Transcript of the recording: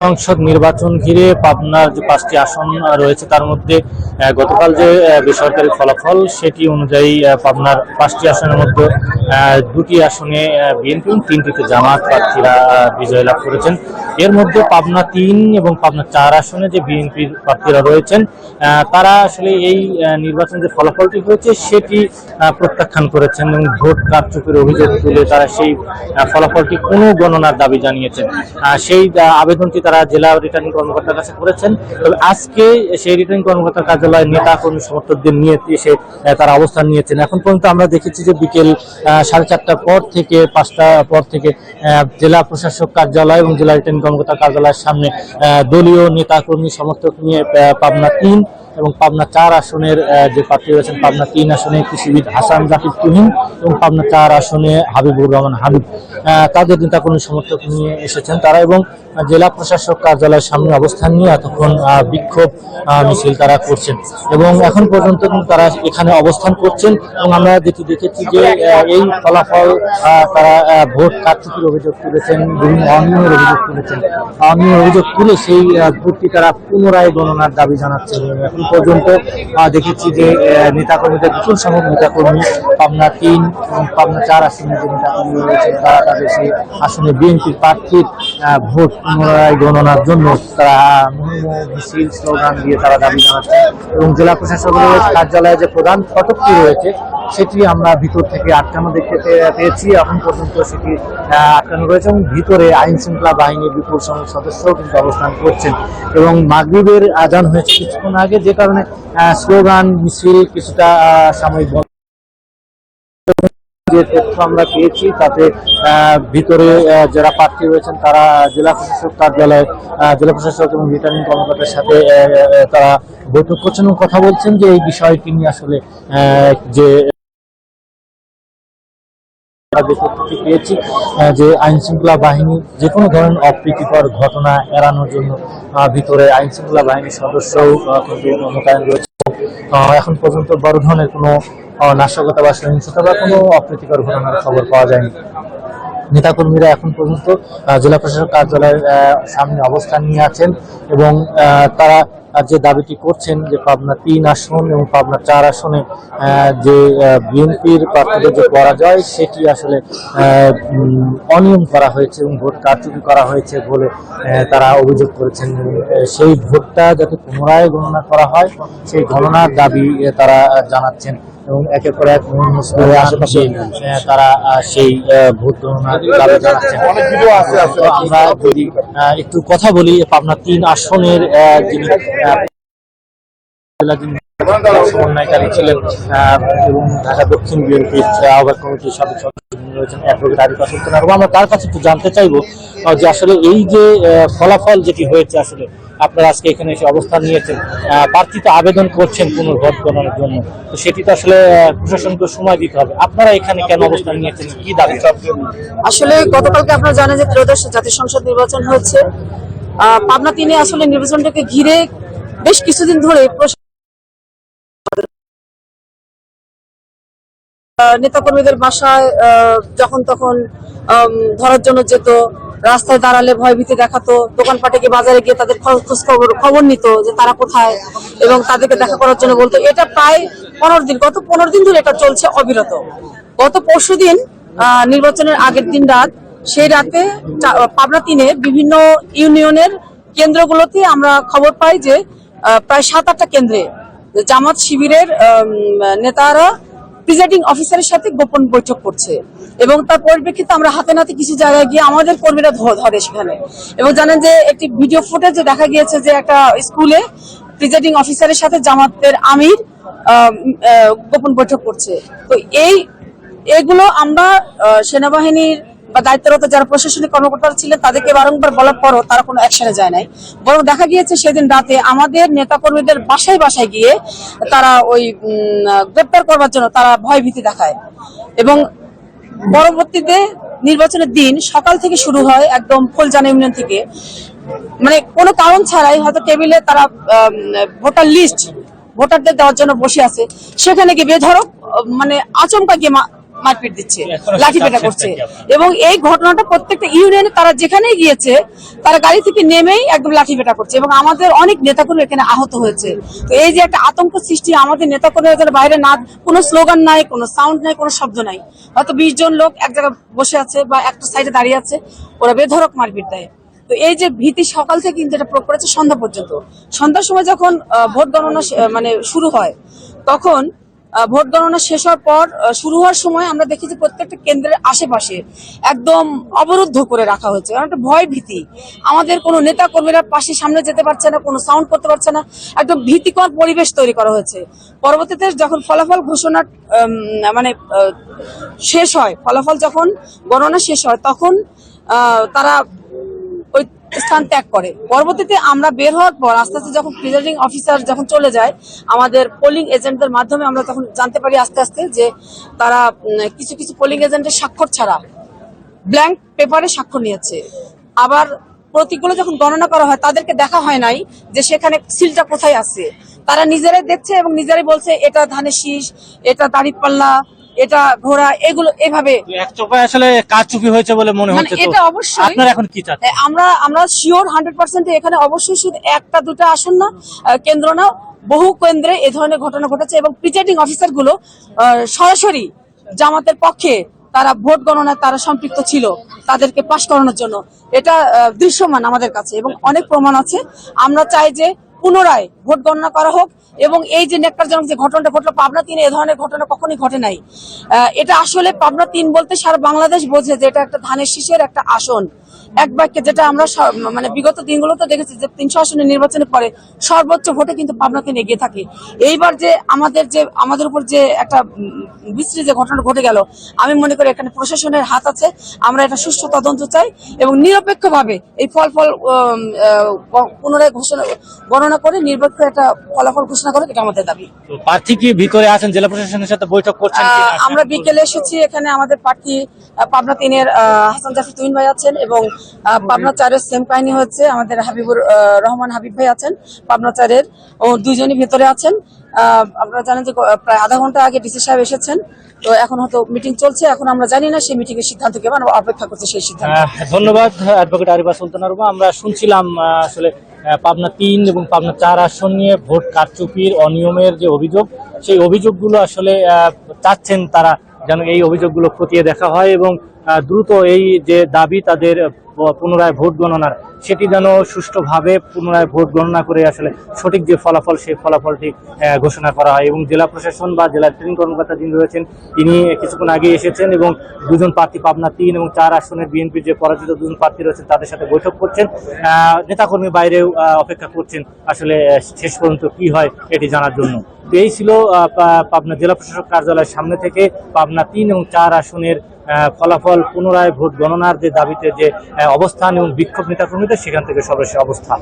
সংসদ নির্বাচন ঘিরে পাবনার যে 5টি আসন রয়েছে তার মধ্যে গতকাল যে বেসরকারি ফলাফল সেটি অনুযায়ী পাবনার 5টি আসনের মধ্যে 2টি আসনে বিএনপি এবং 3টিতে জামাত প্রার্থীরা বিজয় লাভ করেছেন। এর মধ্যে পাবনা 3 এবং পাবনা 4 আসনে যে বিএনপির প্রার্থীরা রয়েছেন তারা আসলে এই নির্বাচন যে ফলাফলটি হয়েছে সেটি প্রত্যাখ্যান করেছেন এবং ভোট কারচুপির অভিযোগ তুলে তারা সেই ফলাফলটি কোনো গণনার দাবি জানিয়েছেন। সেই আবেদনটি তারা জেলা রিটার্নিং কর্মকর্তার কাছে করেছেন। তবে আজকে সেই রিটার্নিং কর্মকর্তার কার্যালয়ে নেতা কর্মী সমর্থকদের নিয়ে এসে তারা অবস্থান নিয়েছেন। এখন পর্যন্ত আমরা দেখেছি যে বিকেল 4:30টার পর থেকে 5টার পর থেকে জেলা প্রশাসক কার্যালয় এবং জেলা রিটার্নিং কর্মকর্তার কার্যালয়ের সামনে দলীয় নেতা কর্মী সমর্থক নিয়ে পাবনা 3 এবং পাবনা 4 আসনের যে প্রার্থী রয়েছেন, পাবনা 3 আসনে কৃষিবিদ হাসান জাকির তুহিন এবং পাবনা 4 আসনে হাবিবুর রহমান হাবিব তাদের নেতাকর্মী সমর্থক নিয়ে এসেছেন তারা এবং জেলা প্রশাসক কার্যালয়ের সামনে অবস্থান নিয়ে এতক্ষণ বিক্ষোভ মিছিল তারা করছেন এবং এখন পর্যন্ত তারা এখানে অবস্থান করছেন। এবং আমরা দেখেছি যে এই ফলাফল তারা ভোট কারচুপির অভিযোগ তুলেছেন, বিভিন্ন অনিয়মের অভিযোগ তুলেছেন, অনিয়মের অভিযোগ তুলে সেই ভোটটি তারা পুনরায় গণনার দাবি জানাচ্ছেন। এখন পর্যন্ত দেখেছি যে নেতাকর্মীদের বিপুল সংখ্যক নেতাকর্মী পাবনা 3 এবং পাবনা 4 আসনে যে নেতাকর্মী রয়েছেন তারা তাদের সেই আসনে বিএনপির প্রার্থীর ভোট পুনরায় গণনার জন্য তারা মিছিল স্লোগান দিয়ে তারা দাবি জানাচ্ছেন। এবং জেলা প্রশাসকের কার্যালয়ে যে প্রধান ফটকটি রয়েছে সেটি আমরা ভিতর থেকে আটকানো দেখতে পেয়েছি। এখন পর্যন্ত সেটি আটকানো রয়েছে এবং ভিতরে আইন শৃঙ্খলা বাহিনীর বিপুল সংখ্যক সদস্যও কিন্তু অবস্থান করছেন এবং মাগরিবের আজান হয়েছে কিছুক্ষণ আগে, যে কারণে স্লোগান মিছিল কিছুটা সাময়িক যে তথ্য আমরা পেয়েছি তাতে ভিতরে যারা প্রার্থী রয়েছেন তারা জেলা প্রশাসক কার্যালয়ে জেলা প্রশাসক এবং রিটার্নিং কর্মকর্তার সাথে তারা বৈঠক করছেন এবং কথা বলছেন যে এই বিষয়টি নিয়ে আসলে যে পেয়েছি যে আইন শৃঙ্খলা বাহিনী যে কোনো ধরনের অপ্রীতিকর ঘটনা এড়ানোর জন্য ভিতরে আইন শৃঙ্খলা বাহিনীর সদস্যও মোতায়েন রয়েছে। এখন পর্যন্ত বড় ধরনের কোনো নাশকতা বা সহিংসতা বা কোনো অপ্রীতিকর ঘটনার খবর পাওয়া যায়নি। নেতাকর্মীরা এখন পর্যন্ত জেলা প্রশাসক কার্যালয়ের সামনে অবস্থান নিয়ে আছেন এবং তারা যে দাবিটি করছেন যে পাবনা 3 আসন এবং পাবনা 4 আসনে যে বিএনপির প্রার্থীদের যে পরাজয় সেটি আসলে অনিয়ম করা হয়েছে এবং ভোট কারচুপি করা হয়েছে বলে তারা অভিযোগ করেছেন। সেই ভোটটা যাতে পুনরায় গণনা করা হয় সেই গণনার দাবি তারা জানাচ্ছেন এবং একের পর এক আশেপাশে তারা সেই ভোট গণনার দাবি জানাচ্ছেন। আমরা যদি একটু কথা বলি পাবনা 3 আসনের যিনি সমন্বয়কারী ছিলেন এবং ঢাকা দক্ষিণ বিএনপির আহ্বায়ক কমিটির সদস্য রয়েছেন অ্যাডভোকেট আরিফা সুলতানা, আমরা তার কাছে একটু জানতে চাইবো যে আসলে এই যে ফলাফল যেটি হয়েছে আসলে আপনারা আজকে এখানে এসে অবস্থান নিয়েছেন, প্রার্থী তো আবেদন করছেন পুনর্ভোট গণনার জন্য, তো সেটি তো আসলে প্রশাসনকে সময় দিতে হবে, আপনারা এখানে কেন অবস্থান নিয়েছেন, কি দাবি? আসলে গতকালকে আপনারা জানেন যে ত্রয়োদশ জাতীয় সংসদ নির্বাচন হয়েছে। পাবনা 3 আসলে নির্বাচনটাকে ঘিরে বেশ কিছুদিন ধরে নেতাকর্মীদের বাসায় যখন তখন ধরার জন্য যেত, রাস্তায় দাঁড়ালে ভয়ভীতি দেখাতো, দোকানপাটে গিয়ে বাজারে গিয়ে তাদের খবর নিত যে তারা কোথায় এবং তাদেরকে দেখা করার জন্য বলতো। এটা প্রায় 15 দিন, গত 15 দিন ধরে এটা চলছে অবিরত। গত পরশুদিন নির্বাচনের আগের দিন রাত, সেই রাতে পাবনা 3-এর বিভিন্ন ইউনিয়নের কেন্দ্রগুলোতে আমরা খবর পাই যে প্রায় 7-8টা কেন্দ্রে জামাত শিবিরের নেতারা প্রিজাইডিং অফিসারের সাথে গোপন বৈঠক করছে এবং তার পরিপ্রেক্ষিতে আমরা হাতে নাতে কিছু জায়গায় গিয়ে আমাদের কর্মীরা ধরে সেখানে। এবং জানেন যে একটি ভিডিও ফুটেজে দেখা গিয়েছে যে একটা স্কুলে প্রিজাইডিং অফিসারের সাথে জামাতের আমির গোপন বৈঠক করছে। তো এইগুলো আমরা সেনাবাহিনীর বা দায়িত্বরত যারা প্রশাসনিক কর্মকর্তারা ছিলেন তাদেরকে বারংবার বলার পরও তারা কোনো অ্যাকশনে যায় নাই, বরং দেখা গিয়েছে সেদিন রাতে আমাদের নেতাকর্মীদের বাসায় বাসায় গিয়ে তারা ওই গ্রেপ্তার করবার জন্য তারা ভয়ভীতি দেখায়। এবং পরবর্তীতে নির্বাচনের দিন সকাল থেকে শুরু হয়, একদম ফুলজানা ইউনিয়ন থেকে, মানে কোনো কারণ ছাড়াই হয়তো টেবিলে তারা ভোটার লিস্ট ভোটারদের দেওয়ার জন্য বসে আছে, সেখানে গিয়ে বেধড়ক মানে আচমকা গিয়ে মারপিট দিচ্ছে, এখনো লাঠি পেটা চাচ্ছেন করছে। কি আপনারা? এবং এই ঘটনাটা প্রত্যেকটা ইউনিয়নে তারা যেখানেই গিয়েছে তারা গাড়ি থেকে নেমেই একদম লাঠি পেটা করছে এবং আমাদের অনেক নেতাকর্মী এখানে আহত হয়েছে। তো এই যে একটা আতঙ্ক সৃষ্টি, আমাদের নেতাকর্মীরা বাইরে না, কোনো স্লোগান নাই, কোনো সাউন্ড নাই, কোনো শব্দ নাই, হয়তো 20 জন লোক এক জায়গায় বসে আছে বা একটা সাইডে দাঁড়িয়ে আছে, ওরা বেধড়ক মারপিট দেয়। তো এই যে ভীতি সকাল থেকে কিন্তু এটা প্রয়োগ করেছে সন্ধ্যা পর্যন্ত। সন্ধ্যার সময় যখন ভোট গণনা মানে শুরু হয়, তখন ভোট গণনা শেষ হওয়ার পর শুরু হওয়ার সময় আমরা দেখি যে প্রত্যেকটা কেন্দ্রের আশেপাশে একদম অবরুদ্ধ করে রাখা হয়েছে, কারণ একটা ভয় ভীতি। আমাদের কোনো নেতা কর্মীরা পাশে সামনে যেতে পারছে না, কোনো সাউন্ড করতে পারছে না, একদম ভীতিকর পরিবেশ তৈরি করা হয়েছে। পরবর্তীতে যখন ফলাফল ঘোষণা মানে শেষ হয়, ফলাফল যখন গণনা শেষ হয়, তখন তারা ওই স্থান ত্যাগ করে। পরবর্তীতে আমরা বের হওয়ার পর আস্তে আস্তে যখন প্রিজাইডিং অফিসার যখন চলে যায়, আমাদের পোলিং এজেন্টদের মাধ্যমে আমরা তখন জানতে পারি আস্তে আস্তে যে তারা কিছু কিছু পোলিং এজেন্টের স্বাক্ষর ছাড়া ব্ল্যাঙ্ক পেপারে স্বাক্ষর নিয়েছে। আবার প্রতীকগুলো যখন গণনা করা হয় তাদেরকে দেখা হয় নাই যে সেখানে সিলটা কোথায় আছে, তারা নিজেরাই দেখছে এবং নিজেরাই বলছে এটা ধানের শীষ, এটা দাঁড়িপাল্লা, এটা ঘোড়া, এগুলো এভাবে। এক চোপায় আসলে কারচুপি হয়েছে বলে মনে মানে হচ্ছে। তো এটা অবশ্যই আপনারা এখন কি চাচ্ছেন? আমরা শিওর 100% এখানে অবশ্যই শুধু একটা দুটা আসন না, কেন্দ্র না, বহু কেন্দ্রে এ ধরনের ঘটনা ঘটেছে এবং প্রিজাইডিং অফিসার গুলো সরাসরি জামাতের পক্ষে তারা ভোট গণনায় তারা সম্পৃক্ত ছিল, তাদেরকে পাশ করানোর জন্য। এটা দৃশ্যমান আমাদের কাছে এবং অনেক প্রমাণ আছে। আমরা চাই যে পুনরায় ভোট গণনা করা হোক এবং এই যে নেককারজনক যে ঘটনাটা ঘটলো পাবনা 3, এ ধরনের ঘটনা কখনোই ঘটে নাই। এটা আসলে পাবনা 3 বলতে সারা বাংলাদেশ বোঝে যে এটা একটা ধানের শীষের একটা আসন। এক বাক্যে যেটা আমরা মানে বিগত দিনগুলোতে দেখেছি যে 300 আসনের নির্বাচনের পরে সর্বোচ্চ ভোটে কিন্তু পাবনা 3 এগিয়ে থাকে। এইবার যে আমাদের উপর যে একটা বিশ্রী যে ঘটনা ঘটে গেল, আমি মনে করি এখানে প্রশাসনের হাত আছে। আমরা এটা সুষ্ঠু তদন্ত চাই এবং নিরপেক্ষভাবে এই ফলাফল পুনরায় গণনা করে নিরপেক্ষ একটা ফলাফল ঘোষণা করে, এটা আমাদের দাবি। তো প্রার্থী কি ভিতরে আছেন, জেলা প্রশাসনের সাথে বৈঠক করছেন কি? আমরা বিকেলে এসেছি, এখানে আমাদের প্রার্থী পাবনা 3-এর হাসান জাফর তুহিন ভাই আছেন এবং পাবনা 4-এর সেম কাহিনী হচ্ছে, আমাদের হাবিবুর রহমান হাবিব ভাই আছেন পাবনা 4-এর, ও দুইজনই ভেতরে আছেন। আপনারা জানেন যে প্রায় আধা ঘন্টা আগে ডিসি সাহেব এসেছেন। তো এখন হয়তো মিটিং চলছে, এখন আমরা জানি না সেই মিটিং এর সিদ্ধান্ত কি, আমরা অপেক্ষা করছি সেই সিদ্ধান্ত। ধন্যবাদ অ্যাডভোকেট আরিফা সুলতানা রুমা। আমরা শুনছিলাম আসলে পাবনা 3 এবং পাবনা 4 আসন নিয়ে ভোট কারচুপির অনিয়মের যে অভিযোগ, সেই অভিযোগগুলো আসলে চাচ্ছেন তারা যেন এই অভিযোগগুলো খতিয়ে দেখা হয় এবং দ্রুত এই যে দাবি তাদের পুনরায় ভোট গণনার, সেটি যেন সুষ্ঠুভাবে পুনরায় ভোট গণনা করে আসলে সঠিক যে ফলাফল, সেই ফলাফলটি ঘোষণা করা হয়। এবং জেলা প্রশাসন বা জেলা রিটার্নিং কর্মকর্তা যিনি রয়েছেন, তিনি কিছুক্ষণ আগে এসেছেন এবং দুজন প্রার্থী পাবনা 3 এবং 4 আসনের বিএনপির যে পরাজিত দুজন প্রার্থী রয়েছেন তাদের সাথে বৈঠক করছেন। নেতাকর্মী বাইরেও অপেক্ষা করছেন আসলে শেষ পর্যন্ত কি হয় এটি জানার জন্য। তো এই ছিল পাবনা জেলা প্রশাসক কার্যালয়ের সামনে থেকে পাবনা 3 এবং 4 আসনের ফলাফল পুনরায় ভোট গণনার যে দাবিতে যে অবস্থান এবং বিক্ষোভ নেতাকর্মীদের, সেখান থেকে সর্বশেষ অবস্থা।